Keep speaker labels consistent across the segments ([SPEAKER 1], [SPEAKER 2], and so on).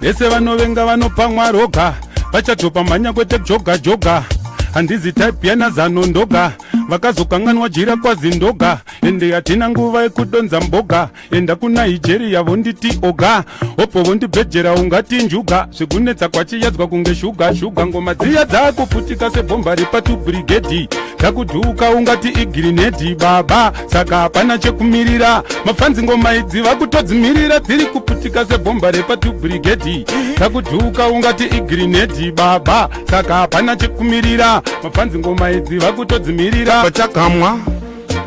[SPEAKER 1] vese vanovenga vanopa mwaroga vachatopa mhanya kwete joga joga handizi type yanazanondoga vakazokanganwa jira kwazindoga ende hatina nguva yekudonza mboga enda kuna Nigeria vonditi oga opo vondibhejera ungati njuga zvekunetsa kwachiyadzwa kunge shuga shuga ngoma dziya dzakuputika sebhomba repatu brigedi takudhuka ungati igrinedi baba saka hapana chekumirira mafadzi ngoma idzi vakutodzimirira dziri kuputika sebhomba repatu brigedi takudhuka ungati igrinedi baba saka hapana chekumirira mafadzi ngoma idzi vakutodzimirira
[SPEAKER 2] vachakamwa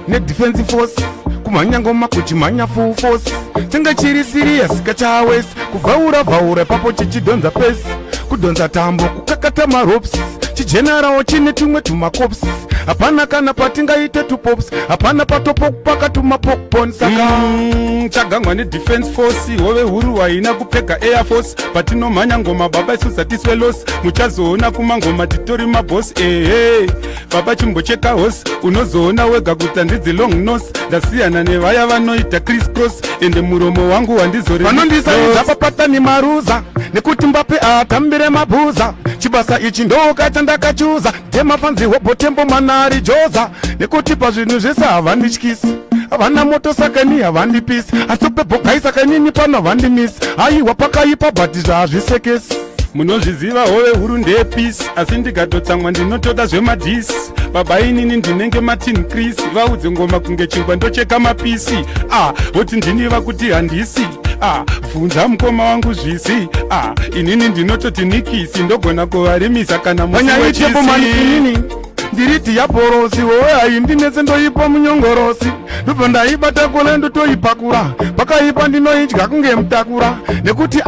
[SPEAKER 2] nedefense force kumhanya ngoma kuchimhanya full force chinge chiri serious kachawesi kuvhaura papo chichidonza pesi kudonza tambo kukakata maropes chijenerawo chine tumwe tumakops hapana kana patingaite tupops hapana patopo kupaka tumapokpon saka
[SPEAKER 1] chagangwa nedefense force hove huru haina kupfeka air force patinomhanya ngoma baba isu zatiswe los muchazoona kumangoma titori mabos baba chimbocheka hosi unozoona wega kuti handidzi long nose ndasiyana nevaya vanoita criss cross ende muromo wangu
[SPEAKER 2] wanondisaidza papatani maruza nekuti Mbappe atambire mabhuza chibasa ichi ndoka chandakachuza temafanzi hobotembo manari joza nekuti pazvinhu zvese havandityisi havana moto sakani havandipisi asopebhokai sakanini pano havandimisi aiwa pakaipa bhati zvaazvisekesi
[SPEAKER 1] munozviziva hove huru ndepisi asi ndikatotsamwa ndinotoda zvemadhisi baba inini ndinenge martin chris vaudze ngoma kunge chingwa ndocheka mapisi voti ndiniva kuti handisi bvunza mukoma wangu zvisi inini ndinototi nikisi ndogona kuvarimisa kana musi wechisi
[SPEAKER 2] ndiri dhiyabhorosi wowe haindinetse ndoipa munyongorosi ndobva ndaibata kone ndotoipakura pakaipa ndinoidya kunge mutakura nekuti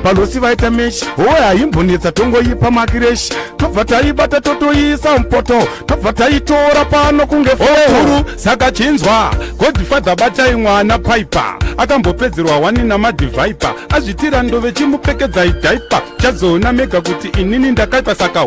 [SPEAKER 2] palosi vaita meshi wowe haimbonetsa tongoipa makireshi tobva taibata totoiisa mupoto tobva taitora pano kunge
[SPEAKER 1] huru saka chinzwa godfather batai mwana paipa akambopedzerwa wani namadhivhaipa azvitira ndove chimupfekedza idhaipa chazoona mega kuti inini ndakaipa saka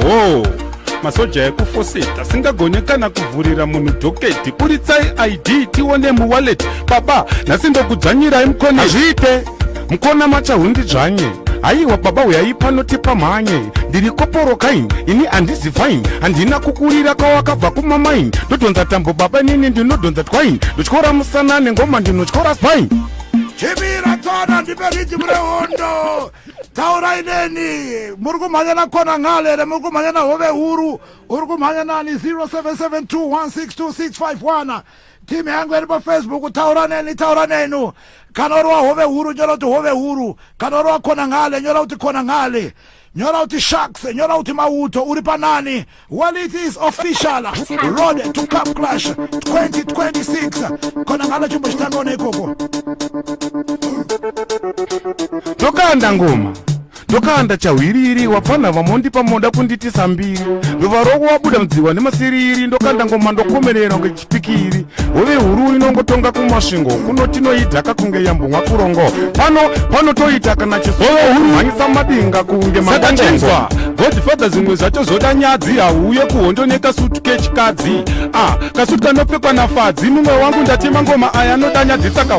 [SPEAKER 1] masoja ekufoseta singagone kana kuvhurira munhu dhoketi buritsai id tione muwallet baba nhasi ndokudzvanyirai mukone
[SPEAKER 2] azviite mukona machahundidzvanye aiwa baba uyai pano tipa mhanye ndiri koporokaini ini handizi faini handina kukurira kwawakabva kumamaini ndodonza tambo baba nini ndinodonza twaini ndotyora musanane ngoma ndinotyora spaini
[SPEAKER 3] chimira tsona ndiperiji mure hondo taurai neni muri kumhanya na Khonangale ere muri kumhanya na Hove Huru uri kumhanya nani 0772162651 timu yangu iri pafacebook taura nenu kana uri wa Hove Huru nyora kuti Hove Huru kana uri wa Khonangale nyora kuti Khonangale nyora kuti Sharks nyora kuti Mauto uri panani. Well, it is official road to Cup Clash 2026 Khonangale chimbo chitangone ikoko
[SPEAKER 2] tokanda ngoma ndokanda chahwiriri wapfana vamondipa moda kunditisa mbiri ndova roko wabuda mudziwa nemasiriri ndokanda ngoma ndokomerera ngechipikiri Hove Huru inongotonga kumasvingo kunotinoidhaka kunge yambomwa kurongo pano toita kana chisove huru mhanyisa madinga kunge
[SPEAKER 1] makachinzwa godfather zimwe zvacho zoda nyadzi hauye kuhondo nekasutu kechikadzi kasutu kanopfekwa nafadzi mumwe wangu ndatima ngoma aya anoda nyadzi saka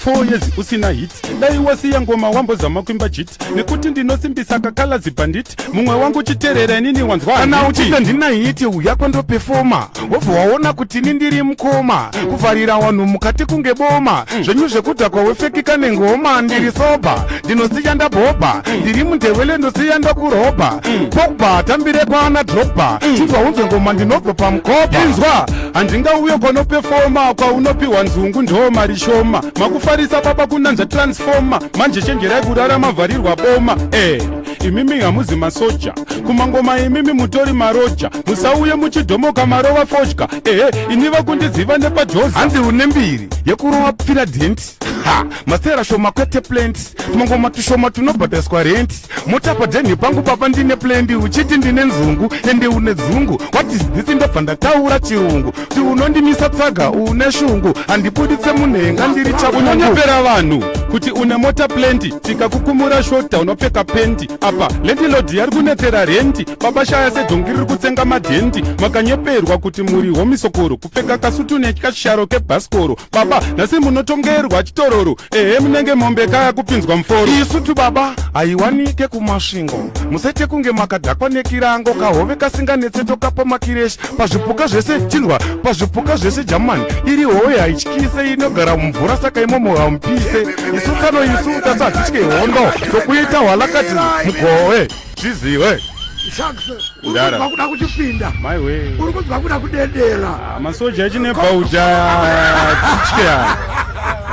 [SPEAKER 1] 4 years usina hit dai wasiya ngoma wambozama kuimba jit nekuti ndinosimbisa kakala zibhanditi mumwe wangu chiterera inini wanzwa
[SPEAKER 2] kana uchite ndina hiti uya kwandopefoma wobva waona kuti nindiri mukoma kuvharira wanhu mukati kunge boma zvenyu zvekudhakwa wefekika nengoma ndiri soba ndinosiya ndabhobha ndiri mundevele ndosiya ndakurobha pogba tambire kwana drogba chibva unzwe ngoma ndinobva pamukoba
[SPEAKER 1] inzwa handingauye kwanopefoma kwaunopiwa nzungu ndo mari shoma makufarisa baba kunanza transforma manje chenjerai kurarama vharirwa boma imimi hamuzi masoja kumangoma imimi mutori maroja musauye muchidhomoka marova fodya iniva kundiziva nepajoza
[SPEAKER 2] hanzi une mbiri yekurova philadelphia masera shoma kwete plant tumangoma tushoma tunobhadhariswa rent motapa dheni pangu baba ndine plendi uchiti ndine nzungu ende une dzungu what is this ndobva ndataura chirungu kuti unondimisa tsaga une shungu handibuditse munhenga ndiri chaunonyepera
[SPEAKER 1] vanhu kuti une mota plenty tikakukumura shota unopfeka penti apa landilord yari kunetsera renti baba shaya sedhongi riri kutsenga madhenti makanyeperwa kuti muri homisokoro kupfeka kasutu nekasharo kebhasikoro baba nhasi munotongerwa chitororo ehe munenge mombe kaya kupinzwa muforo
[SPEAKER 2] isutu baba haiwanike kumasvingo musete kunge makadhakwa nekirango kahove kasinganetseto kapa makireshi pazvipuka zvese chinzwa pazvipuka zvese jamani iri howe haityise inogara mumvura saka imomo hamupise isu tsano isu tatsadzitye hondo tokuita hwalakati mugowe zviziwe
[SPEAKER 3] Ndara kuda kuchipinda
[SPEAKER 1] my way
[SPEAKER 3] uri kunzwa kuda kudedera
[SPEAKER 1] masoja achine bauta tichya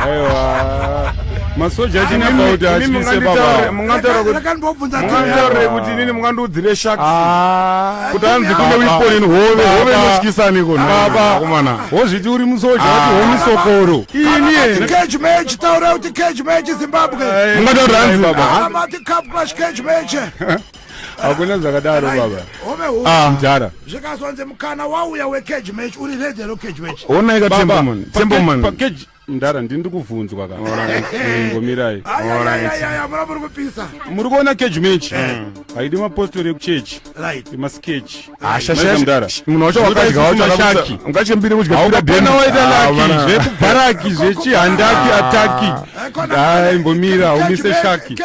[SPEAKER 1] aiwa masoja achine bauta achise baba
[SPEAKER 2] mungantaure kuti nini mungandiudzire shaks kuti anzi kune wiponini hove inotyisani
[SPEAKER 1] baba komana wozviti uri musoja wati homisokoro
[SPEAKER 3] ini cage match taura kuti cage match Zimbabwe
[SPEAKER 2] mungantaura anzi
[SPEAKER 3] baba amati cup clash cage match
[SPEAKER 1] hakuna zvakadaro baba
[SPEAKER 3] Ndara zvikazonzi mukana wauya wecage match uri ready ro cage match
[SPEAKER 2] ona ika temboman
[SPEAKER 1] package Ndara ndiri kuvunzwa kana ngomirai
[SPEAKER 3] muri kupisa
[SPEAKER 1] muri kuona cage match haidi mapostori ekuchurch masketch
[SPEAKER 2] Ndara munhu wacho wakadya ungachembiri kudya
[SPEAKER 1] haukapona waita laki zvekubharaki zvechihandaki ataki mbomira umise shaki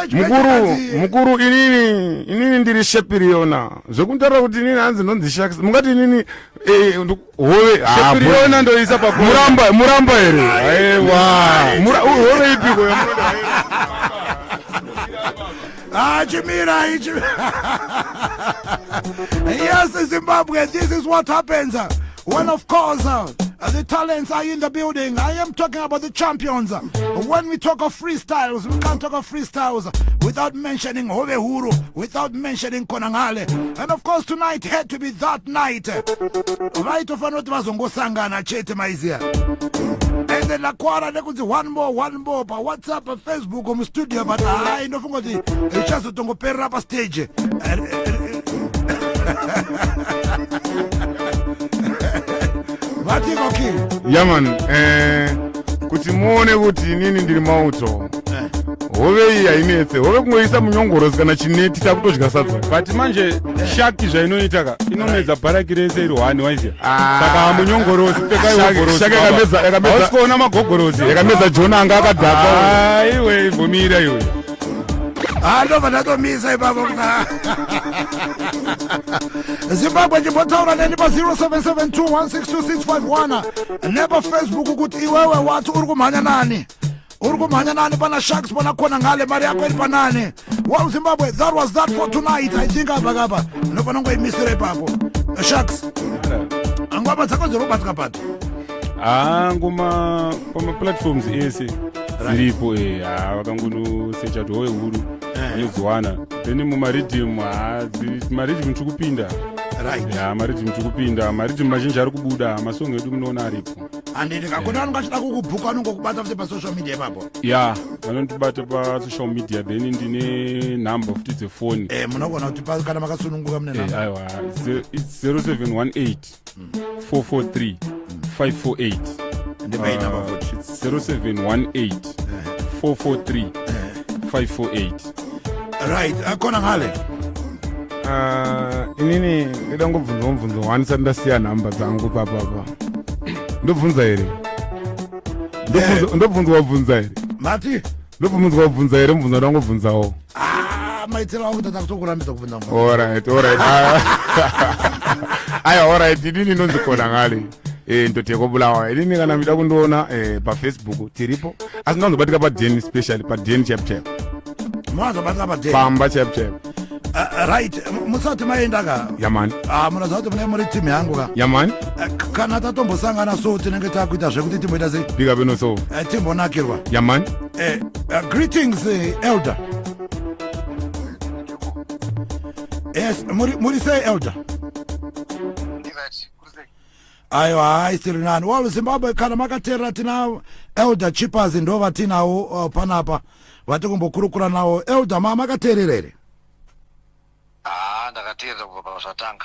[SPEAKER 2] mukuru inini ndiri shepiriona zvekuntaura kuti inini hanzi nonzi shaks mungati inini hove
[SPEAKER 1] shepiriona ndoisa
[SPEAKER 2] muramba here hove ipiko
[SPEAKER 3] Chimira. Yes, Zimbabwe, this is what happens when, of course, the talents are in the building. I am talking about the champions. When we talk of freestyles, we can't talk of freestyles without mentioning Hove Huru, without mentioning Khonangale. And of course, tonight had to be that night. Right of anot vazongo sangana chete maizia. And then la kwara nekuti one more pa WhatsApp pa Facebook mu studio but I no fungoti ichazo tongo perra pa stage. Matiko king.
[SPEAKER 2] Yaman kuti muone kuti nini ndiri mauto hove iyi hainetse hove kungoisa munyongorozi kana chineti takutodya sadza
[SPEAKER 1] but manje shaki zvainoitaka inomedza bharaki rese iri hwani waiziya saka munyongorozi pekaiogorozikuona magogorozi
[SPEAKER 2] yakamedza jona anga akadhaka
[SPEAKER 1] iwe vomira iwe
[SPEAKER 3] ndobva ndatomisa ipapo Zimbabwe chimbotaura neni pa 0772162651 nepa Facebook kuti iwewe wati uri kumhanya nani pana Sharks pana Khonangale mari yako iri panani. Well Zimbabwe, that was that for tonight. I think abakapa nofana ngoimisira ipapo Sharks angoma dzako dzinobatika pato
[SPEAKER 1] ngoma pama-platforms ese dziripo vakangonosecha kuti Hove Huru unodziwana then mumaridhium maridhium tiri kupinda maridhium tiri kupinda maridhium mazhinji ari kubuda masongo edu munoona aripo
[SPEAKER 3] andini kakona angachida kukubhuka anongokubata futi pasocial media ipapo
[SPEAKER 1] vanondibata pasocial media then ndine number futi dzefoni
[SPEAKER 3] munogona kuti kana makasununguka mune number
[SPEAKER 1] aiwa 0718 443 548
[SPEAKER 3] ndipei number futi
[SPEAKER 1] 0718 443 548
[SPEAKER 3] right Khonangale
[SPEAKER 2] inini ndida ngobvunza mubvunzo wanisati ndasiya nhamba dzangu papapa ndobvunza here ndobvunzwa wabvunza here
[SPEAKER 3] mati
[SPEAKER 2] ndobvunzwa wabvunza here mubvunzo ndangobvunzawo
[SPEAKER 3] maitiro ako tata kutokurambidza kubvunza
[SPEAKER 2] alright alright inini ndonzi Khonangale ndotekobulawa inini kana mida kundiona pafacebook tiripo asi ndanzobatika padeni specially padeni chapchap
[SPEAKER 3] munazobatika padeni
[SPEAKER 2] pamba chapchap
[SPEAKER 3] right musati maenda ka
[SPEAKER 2] yamani
[SPEAKER 3] munoziva kuti mune muri timu yangu ka
[SPEAKER 2] yamani
[SPEAKER 3] kana tatombosangana so tinenge takuita zvekuti timboita sei
[SPEAKER 2] bika beno so
[SPEAKER 3] timbonakirwa
[SPEAKER 2] yamani
[SPEAKER 3] greetings elder yes muri sei elder aiwa isiri nani walo Zimbabwe kana makateerera tina elder chippers ndo vatinawo panapa vati kumbokurukura nawo elder makateerera here
[SPEAKER 4] ndakateerera kubva pazvatanga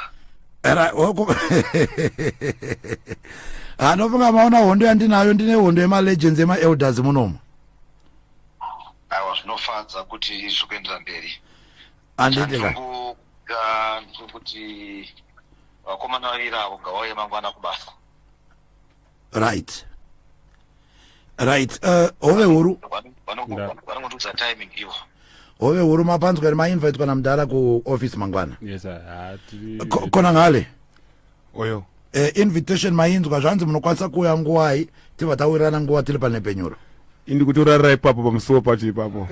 [SPEAKER 3] ndofunga maona hondo yandinayo ndine hondo yemalegends ema-elders munomo
[SPEAKER 4] zvinofadza kuti zvikuendera mberi.
[SPEAKER 3] Andidika.
[SPEAKER 4] Kuti vakomana vaviri avo ngavauye mangwana kubasa.
[SPEAKER 3] Right. Hove Huru.
[SPEAKER 4] Vanongotuza timing ivo.
[SPEAKER 3] Hove Huru mapanzwa ma-invite kana mudara ku-office mangwana.
[SPEAKER 1] Yes,
[SPEAKER 3] Khonangale.
[SPEAKER 2] Oyo.
[SPEAKER 3] Invitation mainzwa zvanzi munokwanisa kuuya nguwai tiva tawirirana nguwa tiri pane penyuro.
[SPEAKER 2] Indi kuti urarira ipapo pamusuwo pacho ipapo.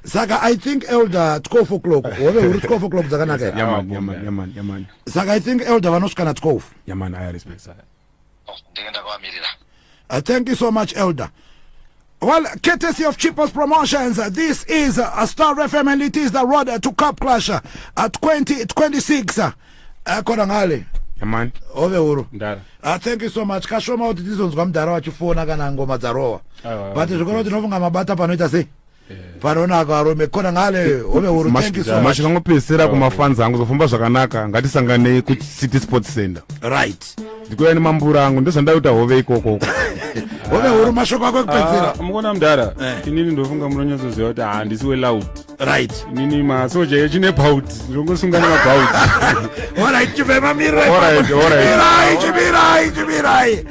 [SPEAKER 3] Saka I think elder 12 o'clock. Hove Huru 12 o'clock dzakanaka.
[SPEAKER 2] Yaman.
[SPEAKER 3] Saka I think elder vanosvikana 12.
[SPEAKER 2] Yaman, I respect.
[SPEAKER 4] Ndenge ndakavamirira.
[SPEAKER 3] Thank you so much, elder. Well, courtesy of Cheapest Promotions, this is a Star FM and it is the road to Cup Clash at 2026. Khonangale.
[SPEAKER 2] Yaman.
[SPEAKER 3] Hove Huru.
[SPEAKER 1] Ndara.
[SPEAKER 3] Thank you so much. Kashoma kuti tizonzwa mudhara wachifona kana ngoma dzarowa. But zvikora kuti nofunga mabata panoita sei? Panonaka arume Khonangale. Hove Huru, thank you so much.
[SPEAKER 2] Mashikangopesera kumafans angu zofamba zvakanaka ngatisanganei ku City Sports Center.
[SPEAKER 3] Right.
[SPEAKER 2] Ndikuya nemambura angu ndozvandaita hove ikoko.
[SPEAKER 3] Hove Huru mashoko ako ekupedzera.
[SPEAKER 1] Mukona mudara. Inini ndofunga munonyazoziva kuti handisi weloud.
[SPEAKER 3] Right.
[SPEAKER 1] Inini masoja echine bout. Ndongosungana mabout.
[SPEAKER 3] Alright, chibema mirai.
[SPEAKER 2] Alright.
[SPEAKER 3] Chibirai.